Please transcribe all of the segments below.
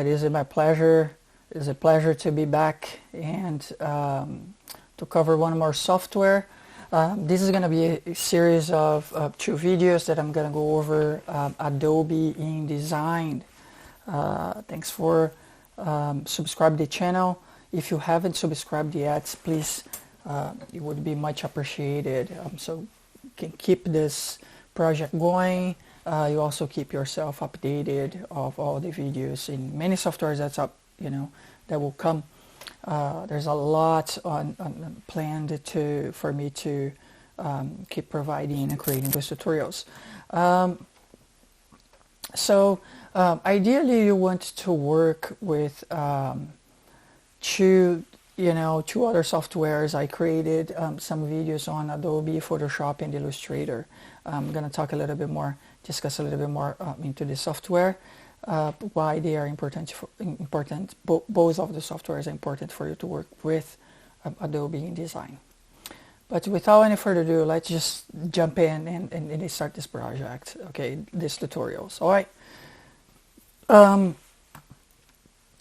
It is my pleasure. It is a pleasure to be back and to cover one more software. This is going to be a series of 2 videos that I'm going to go over Adobe InDesign. Thanks for subscribe the channel. If you haven't subscribed yet, please, it would be much appreciated. So you can keep this project going. You also keep yourself updated of all the videos in many softwares that's up, that will come. There's a lot on planned for me to keep providing and creating those tutorials. Ideally, you want to work with two other softwares. I created some videos on Adobe, Photoshop, and Illustrator. I'm going to talk a little bit more, discuss a little bit more into the software, why they are important. Both of the softwares are important for you to work with Adobe InDesign. But without any further ado, let's just jump in and start this project. Okay, this tutorials. All right.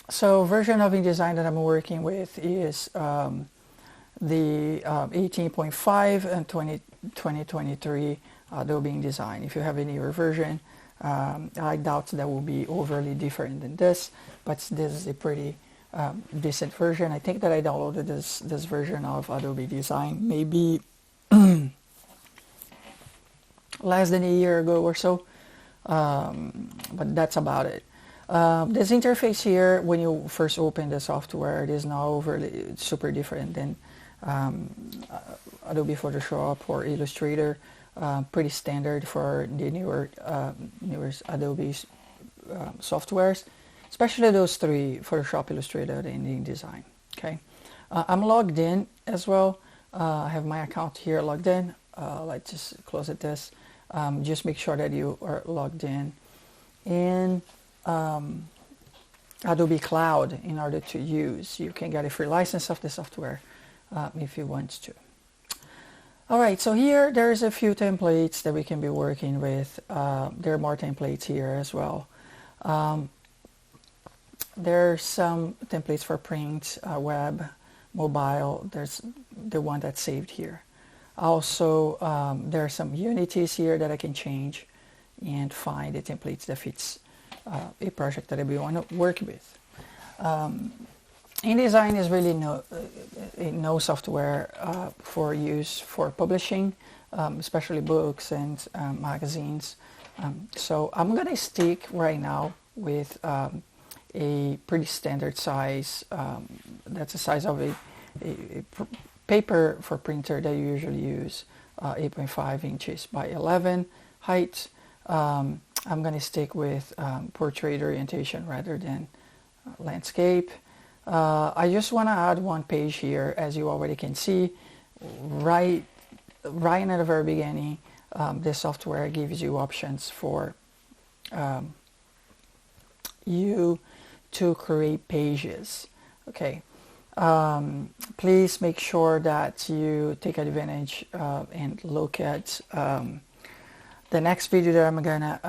So version of InDesign that I'm working with is the 18.5 and 2023 Adobe InDesign. If you have a newer version, I doubt that will be overly different than this, but this is a pretty decent version. I think that I downloaded this version of Adobe InDesign maybe less than a year ago or so, but that's about it. This interface here, when you first open the software, it is now overly super different than Adobe Photoshop or Illustrator. Pretty standard for the newer Adobe softwares, especially those 3: Photoshop, Illustrator, and InDesign. Okay, I'm logged in as well. I have my account here logged in. Let's just close it. Just make sure that you are logged in Adobe Cloud in order to use. You can get a free license of the software if you want to. All right, so here there's a few templates that we can be working with. There are more templates here as well. There are some templates for print, web, mobile. There's the one that's saved here. Also, there are some unities here that I can change and find the templates that fits a project that I want to work with. InDesign is really no software for use for publishing, especially books and magazines. So I'm going to stick right now with a pretty standard size. That's the size of a paper for printer that you usually use, 8.5 inches by 11 height. I'm going to stick with portrait orientation rather than landscape. I just want to add one page here, as you already can see, right at the very beginning. This software gives you options for you to create pages. Okay, please make sure that you take advantage and look at the next video that I'm gonna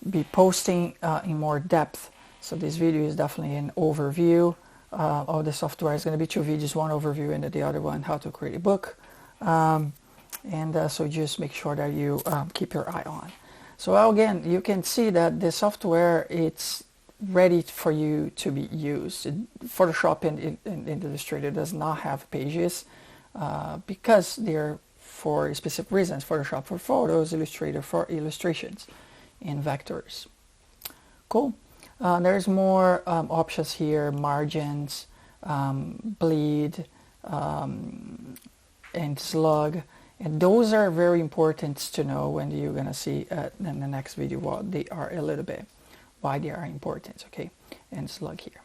be posting in more depth. So this video is definitely an overview of the software. It's going to be 2 videos, one overview and the other one how to create a book. So just make sure that you keep your eye on. So again, you can see that the software, it's ready for you to be used. Photoshop and Illustrator does not have pages because they're for specific reasons. Photoshop for photos, Illustrator for illustrations and vectors. Cool. There's more options here: margins, bleed, and slug, and those are very important to know when you're gonna see in the next video what they are a little bit, why they are important. Okay, and slug here.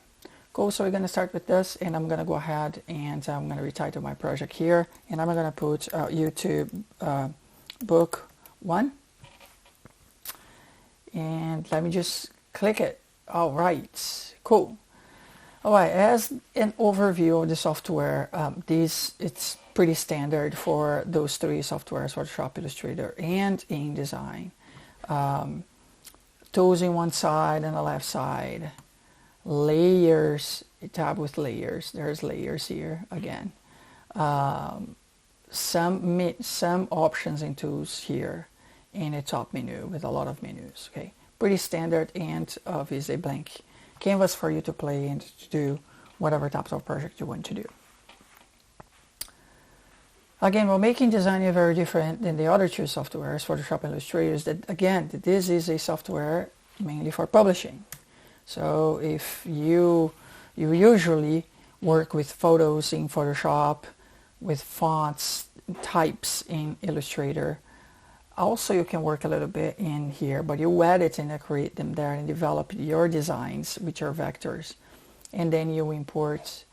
Cool. So we're gonna start with this, and I'm gonna go ahead and I'm gonna retitle my project here, and I'm gonna put YouTube book 1, and let me just click it. All right, cool. All right, as an overview of the software, it's pretty standard for those 3 softwares: Photoshop, Illustrator, and InDesign. Tools in one side and the left side, layers, a tab with layers. There's layers here again. Some options and tools here in a top menu with a lot of menus. Okay, pretty standard, and obviously a blank canvas for you to play and to do whatever types of project you want to do. Again, while making design is very different than the other two softwares, Photoshop and Illustrator, that again, this is a software mainly for publishing. So if you usually work with photos in Photoshop, with fonts, types in Illustrator, also you can work a little bit in here, but you edit and create them there and develop your designs, which are vectors, and then you import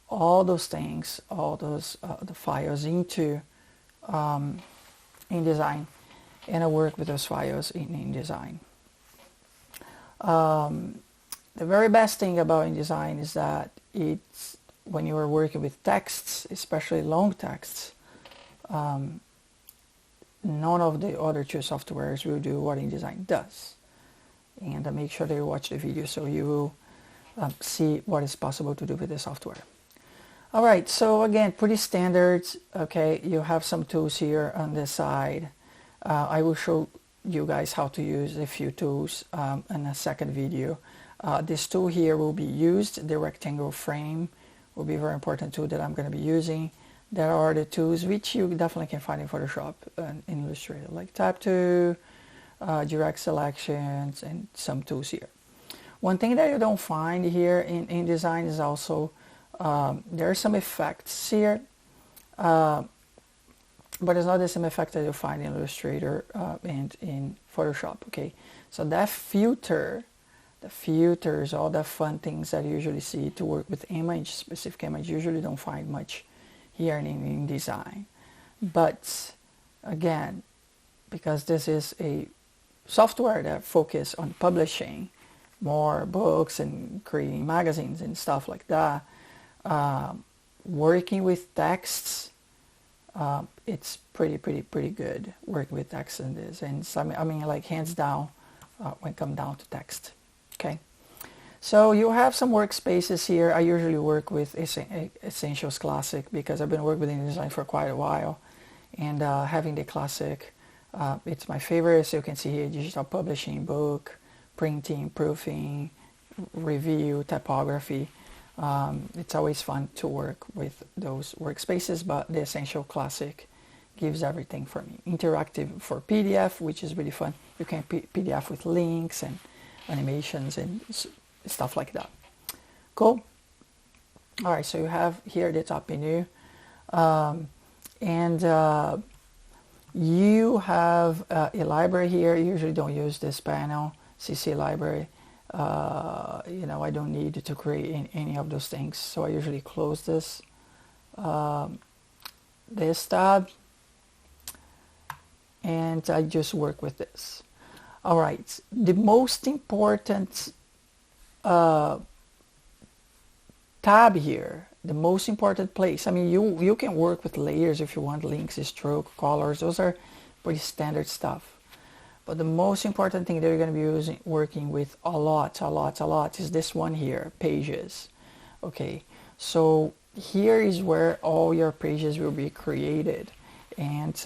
all those things, all those the files into InDesign, and I work with those files in InDesign. The very best thing about InDesign is that it's when you are working with texts, especially long texts, none of the other two softwares will do what InDesign does. And make sure that you watch the video so you will see what is possible to do with the software. All right, so again, pretty standard. Okay, you have some tools here on the side. I will show you guys how to use a few tools in a second video. This tool here will be used, the rectangle frame will be a very important tool that I'm going to be using. There are the tools which you definitely can find in Photoshop and in Illustrator, like Tab 2, direct selections, and some tools here. One thing that you don't find here in InDesign is also there are some effects here, but it's not the same effect that you find in Illustrator and in Photoshop. Okay, so that filter, the filters, all the fun things that you usually see to work with image, specific image, usually don't find much here in InDesign. But again, because this is a software that focuses on publishing more books and creating magazines and stuff like that, working with texts, it's pretty good working with text in this. And so, I mean, like hands down, when it comes down to text. Okay, so you have some workspaces here. I usually work with Essentials Classic because I've been working with InDesign for quite a while, and having the Classic, it's my favorite. So you can see here digital publishing, book, printing, proofing, review, typography. It's always fun to work with those workspaces, but the Essential Classic gives everything for me. Interactive for PDF, which is really fun. You can PDF with links and animations and stuff like that. Cool. All right, so you have here the top menu, and you have a library here. You usually don't use this panel, CC library. You know, I don't need to create any of those things, so I usually close this this tab, and I just work with this. All right, the most important tab here, the most important place. I mean, you can work with layers if you want, links, stroke, colors. Those are pretty standard stuff. But the most important thing that you're going to be working with a lot is this one here, pages. Okay, so here is where all your pages will be created, and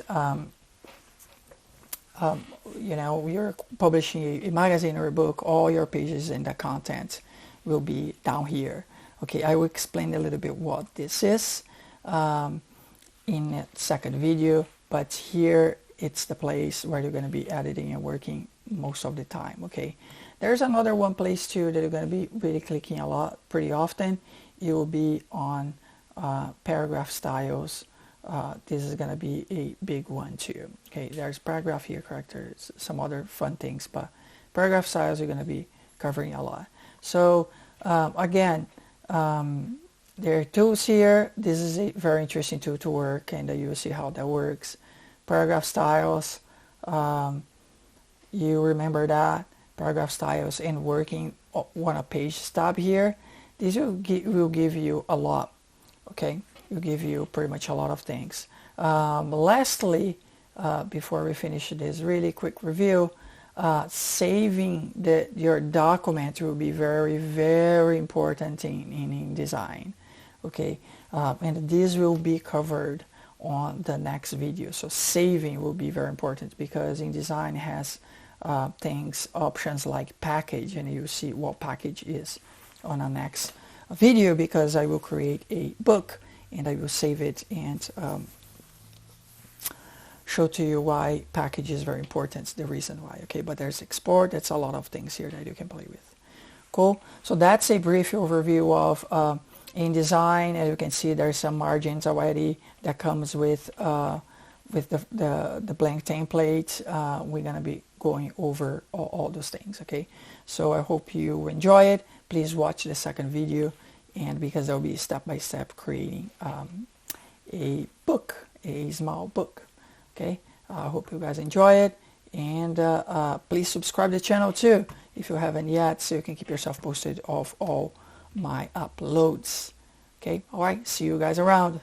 you know, you're publishing a magazine or a book, all your pages and the content will be down here. Okay, I will explain a little bit what this is in a second video, but here it's the place where you're going to be editing and working most of the time. Okay, there's another one place too that you're going to be really clicking a lot, pretty often. It will be on paragraph styles. This is going to be a big one too. Okay, there's paragraph here, characters, some other fun things, but paragraph styles are going to be covering a lot. So again, there are tools here. This is a very interesting tool to work, and you will see how that works. Paragraph styles, you remember that, paragraph styles, and working on a page tab here. These will give you a lot. Okay, will give you pretty much a lot of things. Lastly, before we finish this really quick review, saving your document will be very, very important in InDesign. Okay, and this will be covered on the next video. So saving will be very important because InDesign has options like package, and you'll see what package is on our next video, because I will create a book and I will save it and show to you why package is very important, the reason why. Okay, but there's export, that's a lot of things here that you can play with. Cool. So that's a brief overview of InDesign. As you can see, there's some margins already that comes with the blank template. We're gonna be going over all those things. Okay, so I hope you enjoy it. Please watch the second video, and because there will be step-by-step creating a book, a small book. Okay, I hope you guys enjoy it, and please subscribe to the channel too if you haven't yet, so you can keep yourself posted of all my uploads. Okay, all right, see you guys around.